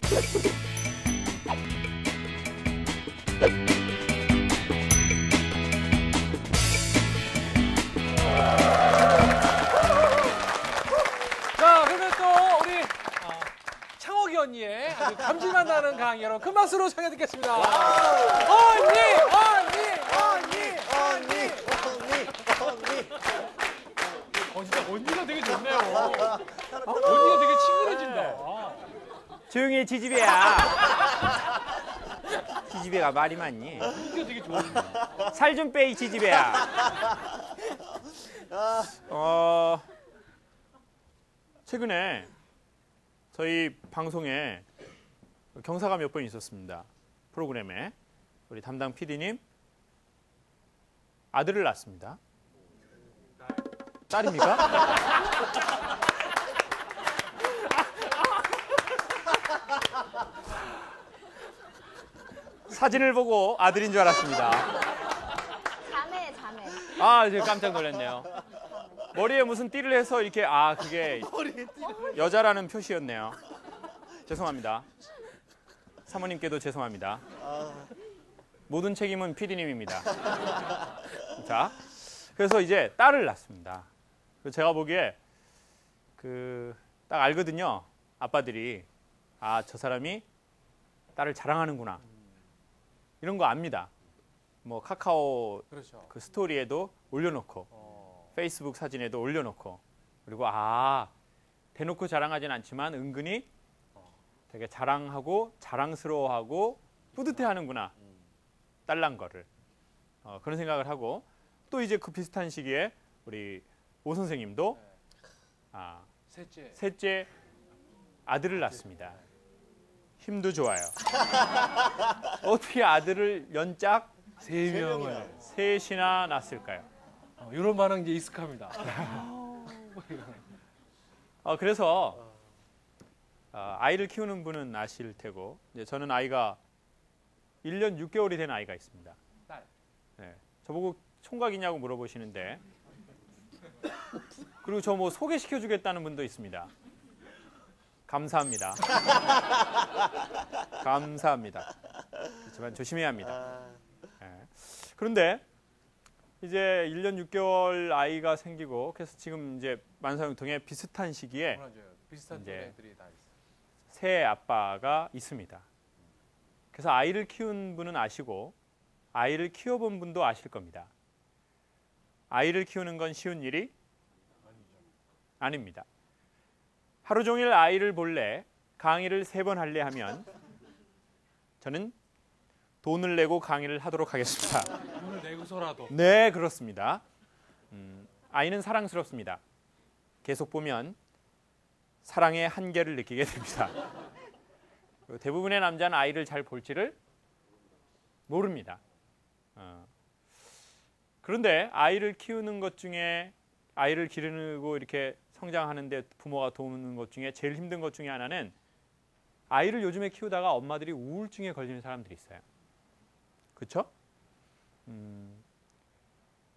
자, 그러면 또 우리 창옥이 언니의 아주 감질만 나는 강의 여러분 큰 박수로 청해 듣겠습니다. 언니! 진짜 언니가 되게 좋네요. 언니가 되게 친근해진다. 조용히 해, 지지배야. 지지배가 말이 많니? 언니가 되게 좋은데. 살 좀 빼, 이 지지배야. 최근에 저희 방송에 경사가 몇 번 있었습니다. 프로그램에 우리 담당 PD님 아들을 낳았습니다. 딸입니까? 사진을 보고 아들인 줄 알았습니다. 자매. 아, 제가 깜짝 놀랐네요. 머리에 무슨 띠를 해서 이렇게 그게 여자라는 표시였네요. 죄송합니다. 사모님께도 죄송합니다. 모든 책임은 PD님입니다. 자, 그래서 이제 딸을 낳습니다. 제가 보기에 딱 알거든요. 아빠들이 저 사람이 딸을 자랑하는구나. 이런 거 압니다. 뭐 카카오 그렇죠. 그 스토리에도 올려놓고 페이스북 사진에도 올려놓고 그리고 대놓고 자랑하진 않지만 은근히 되게 자랑하고 자랑스러워하고 뿌듯해하는구나. 딸난 거를 그런 생각을 하고 또 이제 그 비슷한 시기에 우리 오 선생님도 셋째 아들을 낳습니다. 힘도 좋아요. 어떻게 아들을 연짝 3명을 셋이나 낳았을까요? 이런 반응 이제 익숙합니다. 그래서 아이를 키우는 분은 아실 테고 이제 저는 아이가 1년 6개월이 된 아이가 있습니다. 딸. 네, 저보고 총각이냐고 물어보시는데 그리고 저 뭐 소개시켜주겠다는 분도 있습니다. 감사합니다. 감사합니다. 그렇지만 조심해야 합니다. 네. 그런데 이제 1년 6개월 아이가 생기고 그래서 지금 이제 만사형통에 비슷한 시기에 맞아요. 비슷한 애들이 다 있어요. 새 아빠가 있습니다. 그래서 아이를 키운 분은 아시고 아이를 키워본 분도 아실 겁니다. 아이를 키우는 건 쉬운 일이 아닙니다. 하루 종일 아이를 볼래 강의를 3번 할래 하면 저는 돈을 내고 강의를 하도록 하겠습니다. 돈을 내고서라도. 네, 그렇습니다. 아이는 사랑스럽습니다. 계속 보면 사랑의 한계를 느끼게 됩니다. 대부분의 남자는 아이를 잘 볼지를 모릅니다. 그런데 아이를 키우는 것 중에 아이를 기르고 이렇게 성장하는데 부모가 도우는 것 중에 제일 힘든 것 중에 하나는 아이를 요즘에 키우다가 엄마들이 우울증에 걸리는 사람들이 있어요. 그렇죠?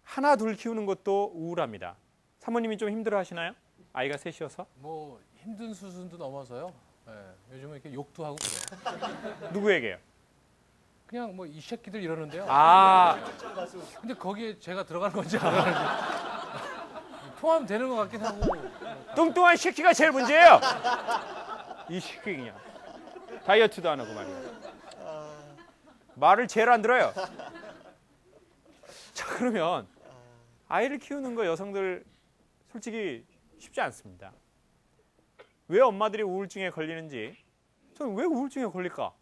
하나 둘 키우는 것도 우울합니다. 사모님이 좀 힘들어 하시나요? 아이가 셋이어서? 뭐 힘든 수준도 넘어서요. 네, 요즘은 이렇게 욕도 하고 그래요. 누구에게요? 그냥 뭐 이 새끼들 이러는데요. 근데 거기에 제가 들어가는 건지 안 들어가는지 포함되는 것 같긴 하고. 뚱뚱한 새끼가 제일 문제예요. 이 새끼 그냥 다이어트도 안 하고 말이에요. 말을 제일 안 들어요. 자, 그러면 아이를 키우는 거 여성들 솔직히 쉽지 않습니다. 왜 엄마들이 우울증에 걸리는지, 저는 왜 우울증에 걸릴까?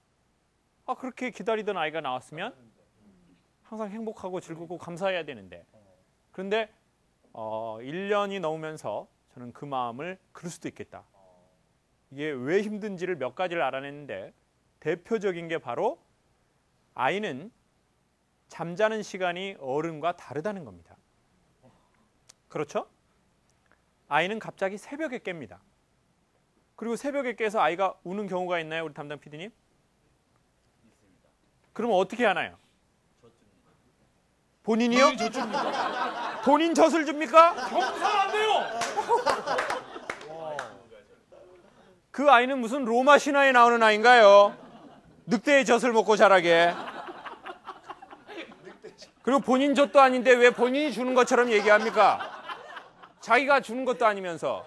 그렇게 기다리던 아이가 나왔으면 항상 행복하고 즐겁고 감사해야 되는데. 그런데 1년이 넘으면서 저는 그 마음을 그럴 수도 있겠다. 이게 왜 힘든지를 몇 가지를 알아냈는데 대표적인 게 바로 아이는 잠자는 시간이 어른과 다르다는 겁니다. 그렇죠? 아이는 갑자기 새벽에 깹니다. 그리고 새벽에 깨서 아이가 우는 경우가 있나요? 우리 담당 PD님? 있습니다. 그러면 어떻게 하나요? 본인이요? 본인이 젖줍니까? 본인 젖을 줍니까? 경사를 안 돼요! 그 아이는 무슨 로마 신화에 나오는 아이인가요? 늑대의 젖을 먹고 자라게. 그리고 본인 젖도 아닌데 왜 본인이 주는 것처럼 얘기합니까? 자기가 주는 것도 아니면서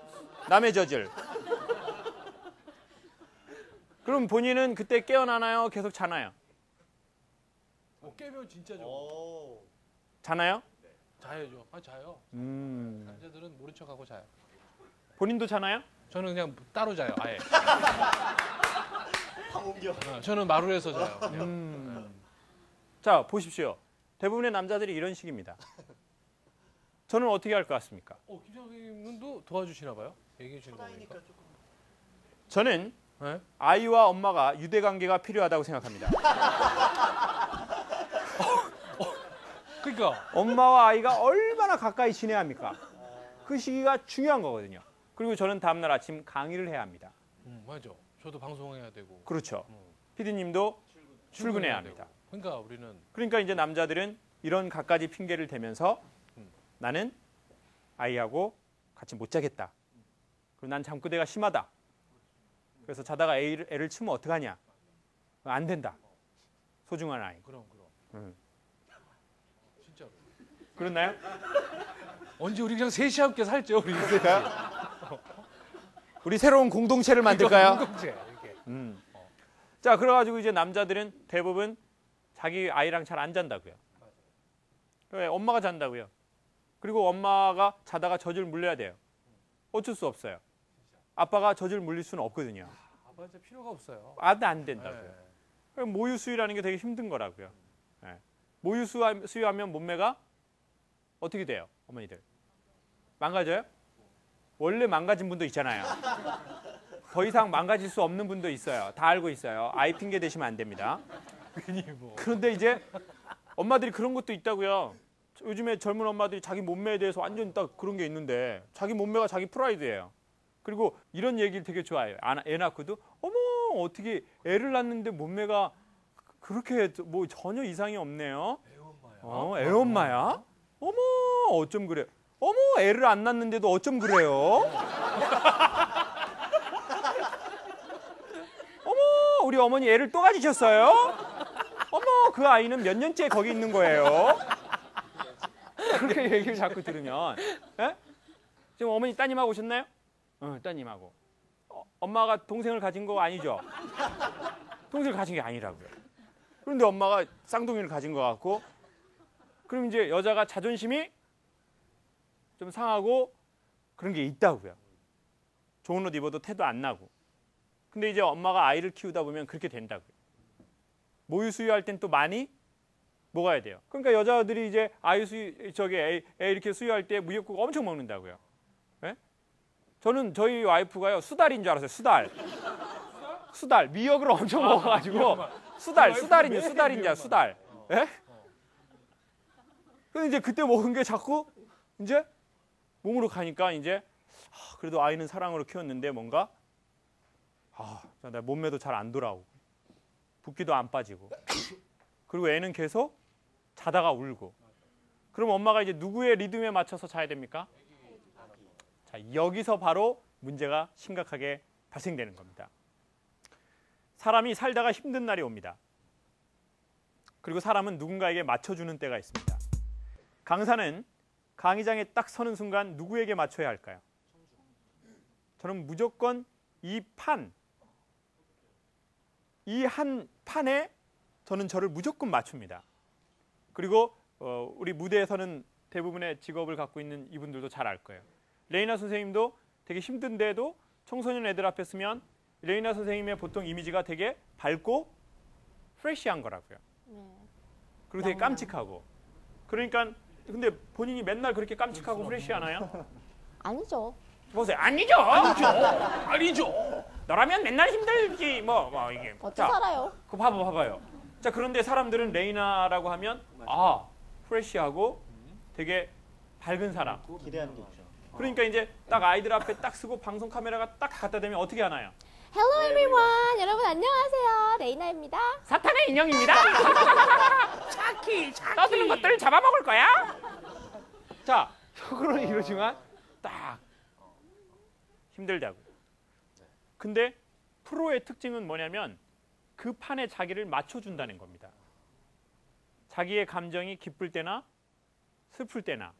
남의 젖을. 그럼 본인은 그때 깨어나나요? 계속 자나요? 깨면 진짜 좋아. 자나요? 자야죠. 자요. 남자들은 모른 척하고 자요. 본인도 자나요? 저는 그냥 따로 자요. 아예. 옮겨. 저는 마루에서 자요. 자, 보십시오. 대부분의 남자들이 이런 식입니다. 저는 어떻게 할 것 같습니까? 김 장님도 도와주시나 봐요? 얘기해 주시는 거니까. 저는 네? 아이와 엄마가 유대관계가 필요하다고 생각합니다. 그러니까 엄마와 아이가 얼마나 가까이 지내야 합니까? 그 시기가 중요한 거거든요. 그리고 저는 다음날 아침 강의를 해야 합니다. 맞아. 저도 방송해야 되고. 그렇죠. PD님도 출근해야 합니다. 그러니까 우리는 그러니까 이제 남자들은 이런 갖가지 핑계를 대면서 나는 아이하고 같이 못 자겠다. 그리고 난 잠꼬대가 심하다. 그래서 자다가 애를 치면 어떡하냐. 안 된다. 소중한 아이. 그럼. 진짜로. 그렇나요? 언제 우리 그냥 셋이 함께 살죠, 우리. 우리 새로운 공동체를 만들까요? 공동체 이렇게. 자, 그래가지고 이제 남자들은 대부분 자기 아이랑 잘 안 잔다고요. 왜? 엄마가 잔다고요. 그리고 엄마가 자다가 젖을 물려야 돼요. 어쩔 수 없어요. 아빠가 젖을 물릴 수는 없거든요. 아빠한테 필요가 없어요. 안 된다고요. 그럼 모유 수유라는 게 되게 힘든 거라고요. 모유 수유하면 몸매가 어떻게 돼요, 어머니들? 망가져요? 원래 망가진 분도 있잖아요. 더 이상 망가질 수 없는 분도 있어요. 다 알고 있어요. 아이 핑계 대시면 안 됩니다. 그런데 이제 엄마들이 그런 것도 있다고요. 요즘에 젊은 엄마들이 자기 몸매에 대해서 완전 딱 그런 게 있는데 자기 몸매가 자기 프라이드예요. 그리고 이런 얘기를 되게 좋아해요. 애 낳고도 어머 어떻게 애를 낳는데 몸매가 그렇게 뭐 전혀 이상이 없네요. 애엄마야. 애엄마야? 어머 어쩜 그래? 어머 애를 안 낳는데도 어쩜 그래요? 어머 우리 어머니 애를 또 가지셨어요? 어머 그 아이는 몇 년째 거기 있는 거예요? 그렇게 얘기를 자꾸 들으면 에? 지금 어머니 따님하고 오셨나요? 따님하고. 엄마가 동생을 가진 거 아니죠? 동생을 가진 게 아니라고요. 그런데 엄마가 쌍둥이를 가진 것 같고 그럼 이제 여자가 자존심이 좀 상하고 그런 게 있다고요. 좋은 옷 입어도 태도 안 나고. 근데 이제 엄마가 아이를 키우다 보면 그렇게 된다고요. 모유 수유할 땐 또 많이 먹어야 돼요. 그러니까 여자들이 이제 애 이렇게 수유할 때 미역국 엄청 먹는다고요. 네? 저는 저희 와이프가요 수달인 줄 알았어요. 수달 미역을 엄청 먹어가지고 수달이냐 수달. 예? 근데 이제 그때 먹은 게 자꾸 이제 몸으로 가니까 이제 그래도 아이는 사랑으로 키웠는데 뭔가 내 몸매도 잘 안 돌아오고 붓기도 안 빠지고 그리고 애는 계속 자다가 울고 그럼 엄마가 이제 누구의 리듬에 맞춰서 자야 됩니까? 자, 여기서 바로 문제가 심각하게 발생되는 겁니다. 사람이 살다가 힘든 날이 옵니다. 그리고 사람은 누군가에게 맞춰주는 때가 있습니다. 강사는 강의장에 딱 서는 순간 누구에게 맞춰야 할까요? 저는 무조건 이 한 판에 저는 저를 무조건 맞춥니다. 그리고 우리 무대에 서는 대부분의 직업을 갖고 있는 이분들도 잘 알 거예요. 레이나 선생님도 되게 힘든데도 청소년 애들 앞에 서면 레이나 선생님의 보통 이미지가 되게 밝고 프레시한 거라고요. 그리고 되게 깜찍하고. 그러니까 근데 본인이 맨날 그렇게 깜찍하고 프레시하나요? 아니죠. 보세요. 아니죠. 너라면 맨날 힘들지 뭐 이게. 어떻게 살아요? 그거 봐봐요. 자 그런데 사람들은 레이나라고 하면 프레시하고 되게 밝은 사람. 기대하는 게 있죠. 그러니까 이제 딱 아이들 앞에 딱 쓰고 방송 카메라가 딱 갖다 대면 어떻게 하나요? Hello everyone. 여러분 안녕하세요. 레이나입니다. 사탄의 인형입니다. 차키. 떠드는 것들 잡아먹을 거야. 자, 속으로는 이러지만 딱 힘들다고. 근데 프로의 특징은 뭐냐면 그 판에 자기를 맞춰준다는 겁니다. 자기의 감정이 기쁠 때나 슬플 때나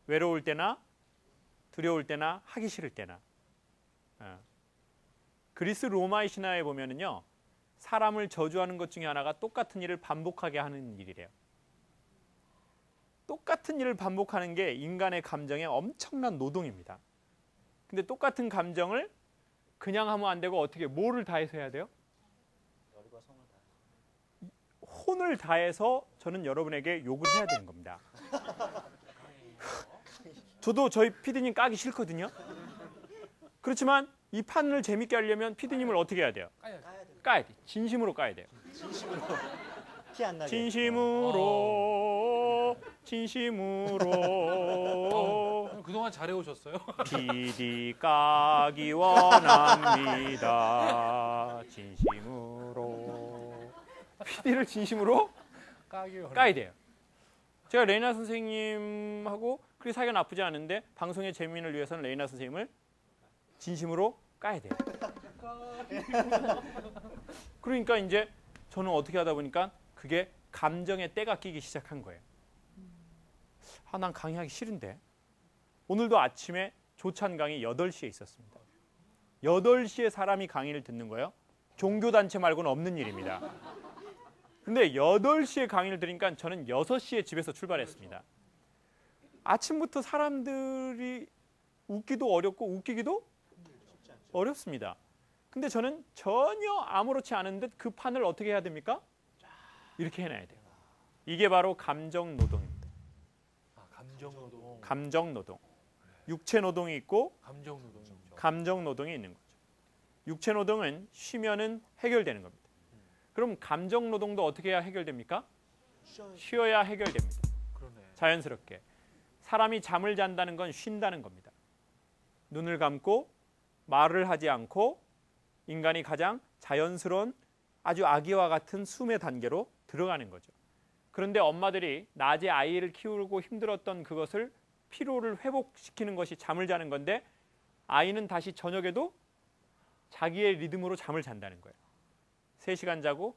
외로울 때나 두려울 때나 하기 싫을 때나. 그리스 로마의 신화에 보면은요, 사람을 저주하는 것 중에 하나가 똑같은 일을 반복하게 하는 일이래요. 똑같은 일을 반복하는 게 인간의 감정의 엄청난 노동입니다. 근데 똑같은 감정을 그냥 하면 안 되고 어떻게 뭐를 다해서 해야 돼요? 혼을 다해서 저는 여러분에게 욕을 해야 되는 겁니다. 저도 저희 피디님 까기 싫거든요. 그렇지만 이 판을 재밌게 하려면 피디님을 어떻게 해야 돼요? 까야 돼. 진심으로 까야 돼요. 티 안 나게. 진심으로 그동안 잘해오셨어요? PD 까기 원합니다. 진심으로. PD를 진심으로 까야 돼요. 제가 레이나 선생님하고 그리 사이가 나쁘지 않은데 방송의 재미를 위해서는 레이나 선생님을 진심으로 까야 돼요. 그러니까 이제 저는 어떻게 하다 보니까 그게 감정의 때가 끼기 시작한 거예요. 난 강의하기 싫은데. 오늘도 아침에 조찬 강의 8시에 있었습니다. 8시에 사람이 강의를 듣는 거예요. 종교단체 말고는 없는 일입니다. 근데 8시에 강의를 들으니까 저는 6시에 집에서 출발했습니다. 아침부터 사람들이 웃기도 어렵고 웃기기도 어렵습니다. 근데 저는 전혀 아무렇지 않은 듯 그 판을 어떻게 해야 됩니까? 이렇게 해놔야 돼요. 이게 바로 감정 노동입니다. 감정 노동. 감정 노동. 육체 노동이 있고 감정 노동이죠. 감정 노동이 있는 거죠. 육체 노동은 쉬면은 해결되는 겁니다. 그럼 감정 노동도 어떻게 해야 해결됩니까? 쉬어야 해결됩니다. 그러네. 자연스럽게. 사람이 잠을 잔다는 건 쉰다는 겁니다. 눈을 감고 말을 하지 않고 인간이 가장 자연스러운 아주 아기와 같은 숨의 단계로 들어가는 거죠. 그런데 엄마들이 낮에 아이를 키우고 힘들었던 그것을 피로를 회복시키는 것이 잠을 자는 건데 아이는 다시 저녁에도 자기의 리듬으로 잠을 잔다는 거예요. 3시간 자고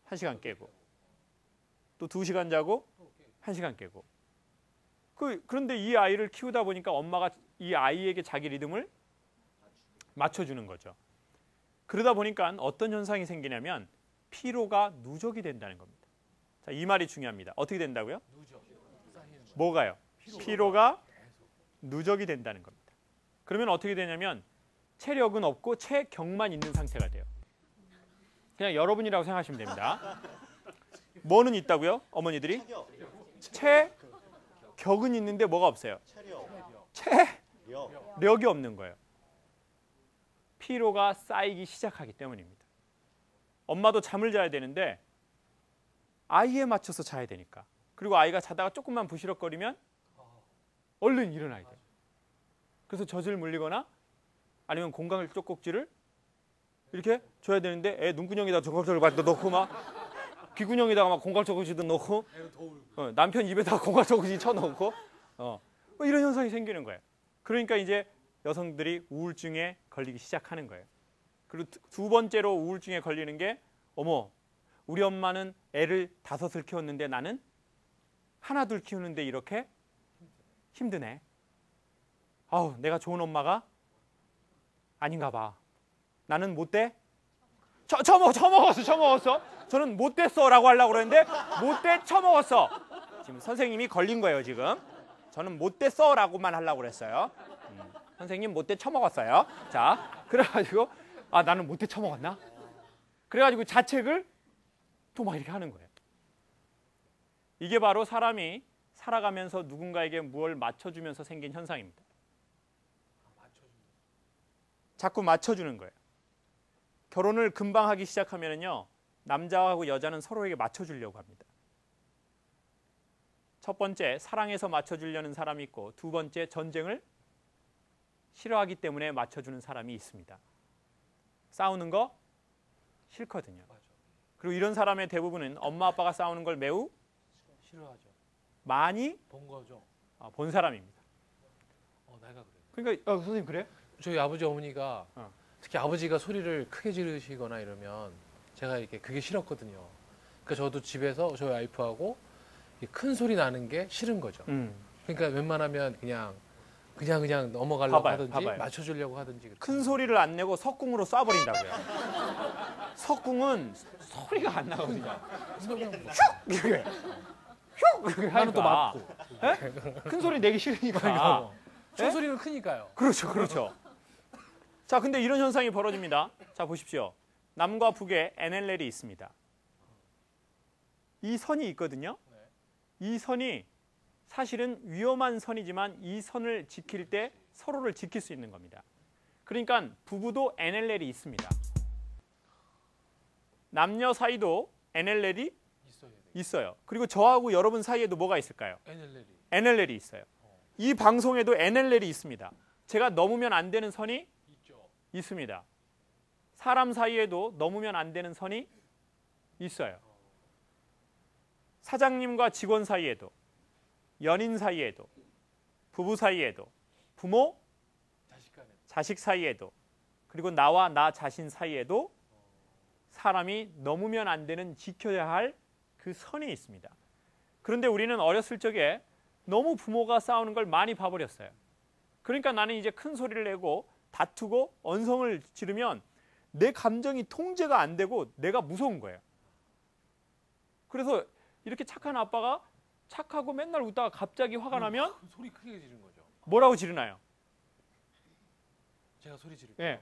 1시간 깨고 또 2시간 자고 1시간 깨고 그런데 이 아이를 키우다 보니까 엄마가 이 아이에게 자기 리듬을 맞춰주는 거죠. 그러다 보니까 어떤 현상이 생기냐면 피로가 누적이 된다는 겁니다. 자, 이 말이 중요합니다. 어떻게 된다고요? 뭐가요? 피로가 누적이 된다는 겁니다. 그러면 어떻게 되냐면 체력은 없고 체격만 있는 상태가 돼요. 그냥 여러분이라고 생각하시면 됩니다. 뭐는 있다고요? 어머니들이? 체격은 있는데 뭐가 없어요? 체력이 없는 거예요. 피로가 쌓이기 시작하기 때문입니다. 엄마도 잠을 자야 되는데 아이에 맞춰서 자야 되니까. 그리고 아이가 자다가 조금만 부시럭거리면 얼른 일어나야 돼요. 그래서 젖을 물리거나 아니면 공강 쪽꼭지를 이렇게 줘야 되는데 애 눈구녕에다 정각적을 넣고 막 귀구녕에다가 막 공각 쪽꼭지도 넣고 남편 입에다가 공각 쪽꼭지 쳐넣고 뭐 이런 현상이 생기는 거예요. 그러니까 이제 여성들이 우울증에 걸리기 시작하는 거예요. 그리고 두 번째로 우울증에 걸리는 게 어머 우리 엄마는 애를 5을 키웠는데 나는 하나 둘 키우는데 이렇게 힘드네. 아우 내가 좋은 엄마가 아닌가 봐. 나는 못돼? 처먹었어. 저는 못됐어 라고 하려고 그랬는데 못돼 처먹었어. 지금 선생님이 걸린 거예요 지금. 저는 못됐어 라고만 하려고 그랬어요. 선생님 못돼 처먹었어요. 자 그래가지고 나는 못돼 처먹었나? 그래가지고 자책을 또 막 이렇게 하는 거예요. 이게 바로 사람이 살아가면서 누군가에게 무엇을 맞춰주면서 생긴 현상입니다. 자꾸 맞춰주는 거예요. 결혼을 금방 하기 시작하면요 남자하고 여자는 서로에게 맞춰주려고 합니다. 첫 번째 사랑해서 맞춰주려는 사람이 있고 두 번째 전쟁을 싫어하기 때문에 맞춰주는 사람이 있습니다. 싸우는 거 싫거든요. 그리고 이런 사람의 대부분은 엄마 아빠가 싸우는 걸 매우 싫어하죠. 많이 본 거죠. 본 사람입니다. 내가 그래. 그러니까 선생님 그래요? 저희 아버지 어머니가 특히 아버지가 소리를 크게 지르시거나 이러면 제가 이렇게 그게 싫었거든요. 그러니까 저도 집에서 저희 와이프하고 이큰 소리 나는 게 싫은 거죠. 그러니까 웬만하면 그냥 넘어가려고 봐봐요, 하든지 봐봐요. 맞춰주려고 하든지. 그렇게. 큰 소리를 안 내고 석궁으로 쏴버린다고요. 석궁은 소리가 안 나거든요. 이렇게 휙 이렇게 나는 또 하니까. 맞고. 예? 큰 소리 내기 싫으니까. 총 소리는 크니까요. 그렇죠, 그렇죠. 자, 근데 이런 현상이 벌어집니다. 자, 보십시오. 남과 북에 NLL이 있습니다. 이 선이 있거든요. 이 선이 사실은 위험한 선이지만 이 선을 지킬 때 서로를 지킬 수 있는 겁니다. 그러니까 부부도 NLL이 있습니다. 남녀 사이도 NLL이 있어요. 그리고 저하고 여러분 사이에도 뭐가 있을까요? NLL이 있어요. 이 방송에도 NLL이 있습니다. 제가 넘으면 안 되는 선이 있습니다. 사람 사이에도 넘으면 안 되는 선이 있어요. 사장님과 직원 사이에도, 연인 사이에도, 부부 사이에도, 부모, 자식 사이에도, 그리고 나와 나 자신 사이에도 사람이 넘으면 안 되는 지켜야 할 그 선이 있습니다. 그런데 우리는 어렸을 적에 너무 부모가 싸우는 걸 많이 봐버렸어요. 그러니까 나는 이제 큰 소리를 내고 다투고 언성을 지르면 내 감정이 통제가 안 되고 내가 무서운 거예요. 그래서 이렇게 착한 아빠가 착하고 맨날 웃다가 갑자기 화가 나면 소리 크게 지른 거죠. 뭐라고 지르나요? 제가 소리 지를게요. 예.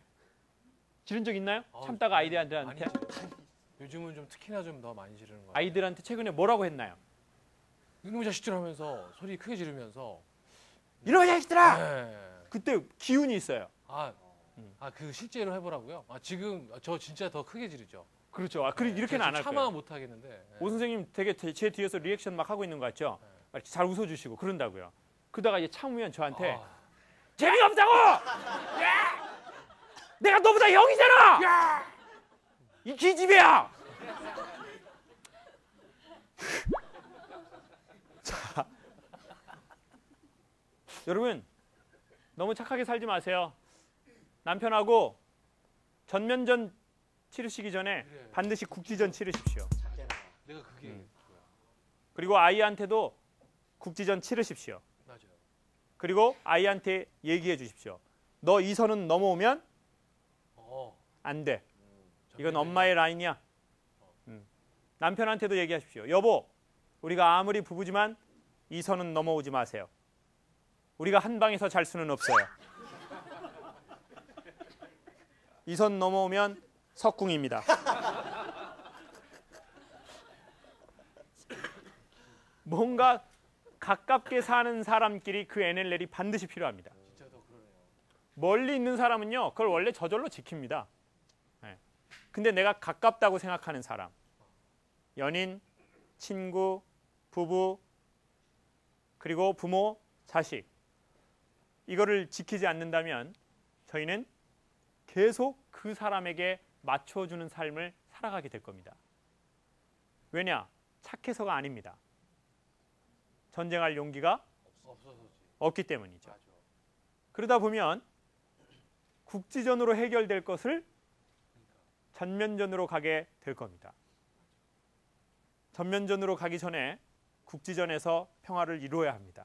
지른 적 있나요? 참다가 아이들한테 많이 요즘은 좀 특히나 좀 더 많이 지르는 거예요. 아이들한테 최근에 뭐라고 했나요? 이놈의 자식들 하면서 소리 크게 지르면서 이놈의 자식들아! 네. 그때 기운이 있어요. 그 실제로 해보라고요? 지금 저 진짜 더 크게 지르죠. 그렇죠. 이렇게는 안 할 참아 거예요. 못 하겠는데. 네. 오 선생님 되게 제 뒤에서 리액션 막 하고 있는 거 같죠? 이렇게 잘 웃어주시고 그런다고요. 그러다가 이제 참으면 저한테 재미없다고! 야! 내가 너보다 형이잖아! 야! 이 기집애야! 자, 여러분 너무 착하게 살지 마세요. 남편하고 전면전 치르시기 전에 반드시 국지전 치르십시오. 내가 그게 뭐야? 그리고 아이한테도 국지전 치르십시오. 맞아요. 그리고 아이한테 얘기해 주십시오. 너 이 선은 넘어오면 안 돼. 이건 엄마의 라인이야. 남편한테도 얘기하십시오. 여보, 우리가 아무리 부부지만 이 선은 넘어오지 마세요. 우리가 한 방에서 잘 수는 없어요. 이 선 넘어오면 석궁입니다. 뭔가 가깝게 사는 사람끼리 그 NLL이 반드시 필요합니다. 멀리 있는 사람은요, 그걸 원래 저절로 지킵니다. 네. 근데 내가 가깝다고 생각하는 사람, 연인, 친구, 부부, 그리고 부모, 자식, 이거를 지키지 않는다면 저희는 계속 그 사람에게 맞춰주는 삶을 살아가게 될 겁니다. 왜냐? 착해서가 아닙니다. 전쟁할 용기가 없기 때문이죠. 그러다 보면 국지전으로 해결될 것을 전면전으로 가게 될 겁니다. 전면전으로 가기 전에 국지전에서 평화를 이루어야 합니다.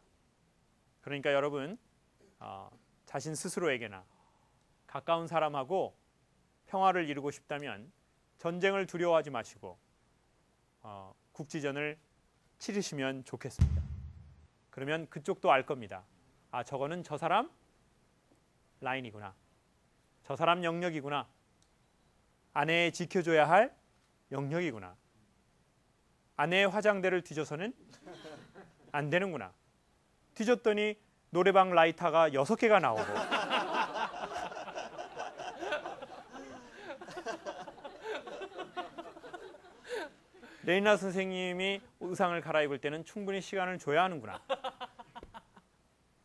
그러니까 여러분 자신 스스로에게나 가까운 사람하고 평화를 이루고 싶다면 전쟁을 두려워하지 마시고 국지전을 치르시면 좋겠습니다. 그러면 그쪽도 알 겁니다. 저거는 저 사람 라인이구나. 저 사람 영역이구나. 아내의 지켜줘야 할 영역이구나. 아내의 화장대를 뒤져서는 안 되는구나. 뒤졌더니 노래방 라이터가 6개가 나오고 레이나 선생님이 의상을 갈아입을 때는 충분히 시간을 줘야 하는구나.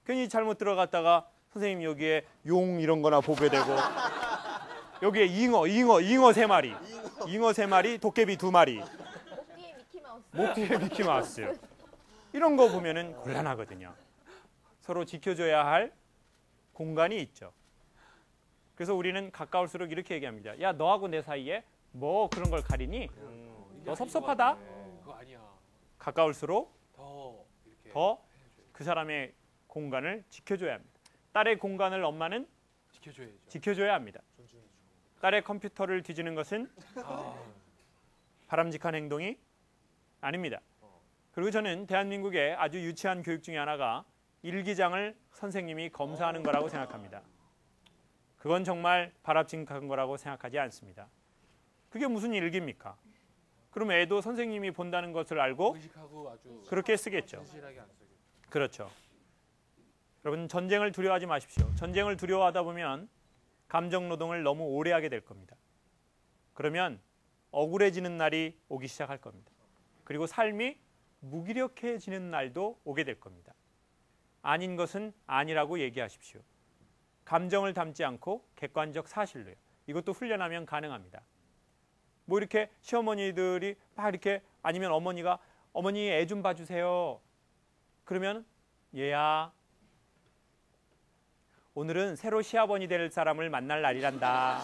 괜히 잘못 들어갔다가 선생님 여기에 용 이런 거나 보게 되고 여기에 잉어 3마리 잉어 3마리 도깨비 2마리 목 뒤에 미키마우스 이런 거 보면은 곤란하거든요. 서로 지켜줘야 할 공간이 있죠. 그래서 우리는 가까울수록 이렇게 얘기합니다. 야, 너하고 내 사이에 뭐 그런 걸 가리니? 너 섭섭하다? 그거 아니야. 가까울수록 더 이렇게 더 그 사람의 공간을 지켜줘야 합니다. 딸의 공간을 엄마는 지켜줘야죠. 지켜줘야 합니다. 딸의 컴퓨터를 뒤지는 것은 바람직한 행동이 아닙니다. 그리고 저는 대한민국의 아주 유치한 교육 중에 하나가 일기장을 선생님이 검사하는 거라고 생각합니다. 그건 정말 바람직한 거라고 생각하지 않습니다. 그게 무슨 일기입니까? 그럼 애도 선생님이 본다는 것을 알고 의식하고 아주 그렇게 쓰겠죠. 진실하게 안 쓰겠죠. 그렇죠. 여러분, 전쟁을 두려워하지 마십시오. 전쟁을 두려워하다 보면 감정 노동을 너무 오래 하게 될 겁니다. 그러면 억울해지는 날이 오기 시작할 겁니다. 그리고 삶이 무기력해지는 날도 오게 될 겁니다. 아닌 것은 아니라고 얘기하십시오. 감정을 담지 않고 객관적 사실로요. 이것도 훈련하면 가능합니다. 뭐 이렇게 시어머니들이 막 이렇게 아니면 어머니가 어머니 애 좀 봐주세요. 그러면 얘야 오늘은 새로 시아버니 될 사람을 만날 날이란다.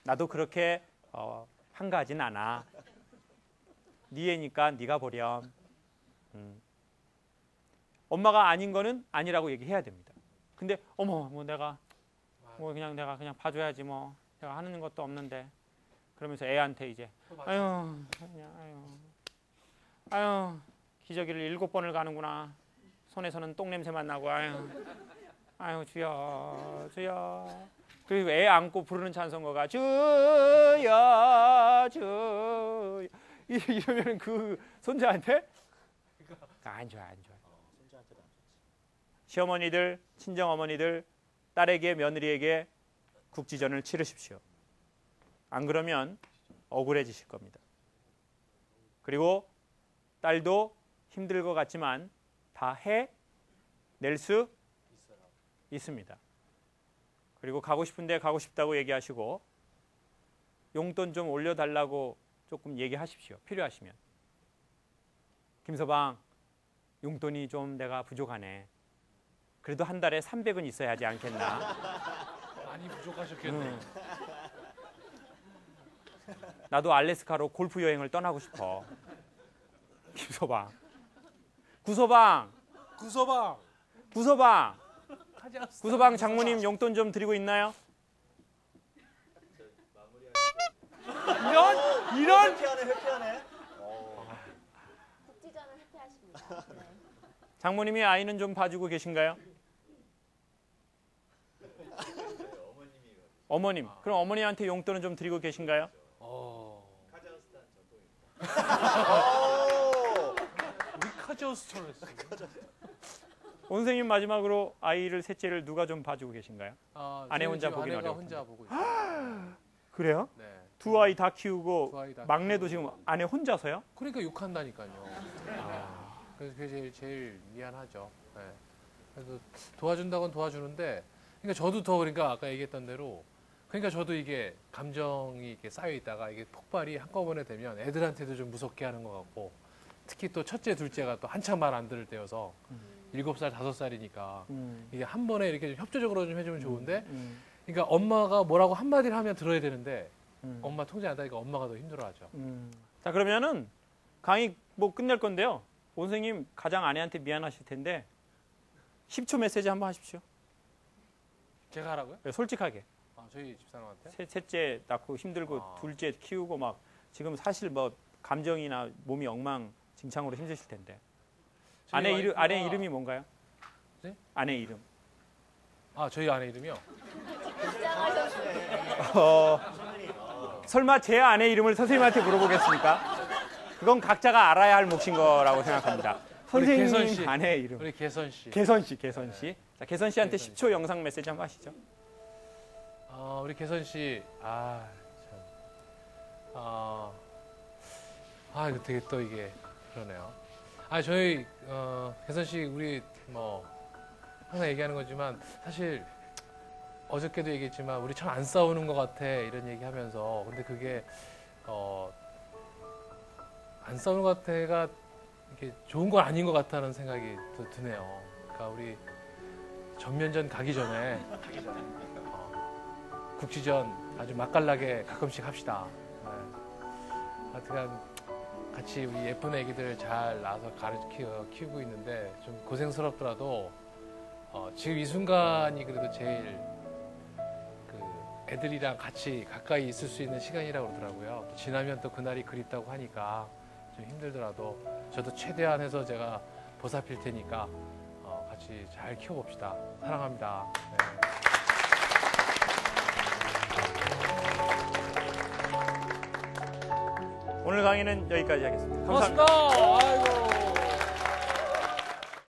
나도 그렇게 한가하진 않아. 네 애니까 네가 보렴. 엄마가 아닌 거는 아니라고 얘기해야 됩니다. 근데 어머 뭐 내가 뭐 그냥 내가 그냥 봐줘야지 뭐 내가 하는 것도 없는데 그러면서 애한테 이제 아유 그냥 아유 기저귀를 7번을 가는구나. 손에서는 똥 냄새만 나고 아유 주여 주여. 그리고 애 안고 부르는 찬송가가 주여 주여 이러면 그 손자한테 안 좋아 안 좋아. 시어머니들 친정어머니들 딸에게 며느리에게 국지전을 치르십시오. 안 그러면 억울해지실 겁니다. 그리고 딸도 힘들 것 같지만 다 해낼 수 있습니다. 그리고 가고 싶은데 가고 싶다고 얘기하시고 용돈 좀 올려달라고 조금 얘기하십시오. 필요하시면. 김서방 용돈이 좀 내가 부족하네. 그래도 한 달에 300은 있어야 하지 않겠나. 많이 부족하셨겠네. 나도 알래스카로 골프 여행을 떠나고 싶어. 김서방. 구서방. 구서방. 구서방. 카자흐스탄 구서방 장모님 용돈 좀 드리고 있나요? 이런 회피하네. 국지전을 회피하십니다. 네. 장모님이 아이는 좀 봐주고 계신가요? 어머님. 그럼 어머니한테 용돈은 좀 드리고 계신가요? 우리 카자흐스탄을 했어요. 원생님 마지막으로 아이를 셋째를 누가 좀 봐주고 계신가요? 아내 저희 혼자 지금 보긴 아내가 어려울 혼자 보고 있어요. 그래요? 네. 두 아이 다 키우고 두 아이 다 막내도 지금 아내 혼자서요? 그러니까 욕한다니까요. 그래서 그게 제일 미안하죠. 네. 그래서 도와준다곤 도와주는데, 그러니까 저도 더 그러니까 아까 얘기했던 대로, 그러니까 저도 이게 감정이 이렇게 쌓여 있다가 이게 폭발이 한꺼번에 되면 애들한테도 좀 무섭게 하는 것 같고, 특히 또 첫째, 둘째가 또 한참 말 안 들을 때여서 7살, 5살이니까 이게 한 번에 이렇게 좀 협조적으로 좀 해주면 좋은데, 그러니까 엄마가 뭐라고 한마디를 하면 들어야 되는데 엄마 통제 안 하니까 엄마가 더 힘들어하죠. 자, 그러면은 강의 뭐 끝낼 건데요. 원생님 가장 아내한테 미안하실 텐데 10초 메시지 한번 하십시오. 제가 하라고요? 네, 솔직하게. 저희 집사람한테? 셋째 낳고 힘들고 둘째 키우고 막 지금 사실 뭐 감정이나 몸이 엉망진창으로 힘드실 텐데. 아내 이름이 뭔가요? 네? 아내 이름. 저희 아내 이름이요? 설마 제 아내 이름을 선생님한테 물어보겠습니까? 그건 각자가 알아야 할 몫인 거라고 생각합니다. 선생님 개선 씨. 아내 이름. 우리 개선 씨. 개선 씨. 자, 개선 씨한테 개선 10초 영상 메시지 한번 하시죠. 우리 개선 씨, 이거 되게 또 이게 그러네요. 저희 개선 씨 우리 뭐 항상 얘기하는 거지만 사실 어저께도 얘기했지만 우리 참 안 싸우는 것 같아 이런 얘기하면서 근데 그게 안 싸우는 것 같아가 이게 좋은 건 아닌 것 같다는 생각이 또 드네요. 그러니까 우리 전면전 가기 전에 국지전 아주 맛깔나게 가끔씩 합시다. 네. 하여튼 같이 우리 예쁜 애기들 잘 낳아서 가르쳐 키우고 있는데 좀 고생스럽더라도 지금 이 순간이 그래도 제일 그 애들이랑 같이 가까이 있을 수 있는 시간이라고 그러더라고요. 지나면 또 그날이 그립다고 하니까 좀 힘들더라도 저도 최대한 해서 제가 보살필 테니까 같이 잘 키워봅시다. 사랑합니다. 네. 오늘 강의는 여기까지 하겠습니다. 감사합니다. 고맙습니다. 아이고.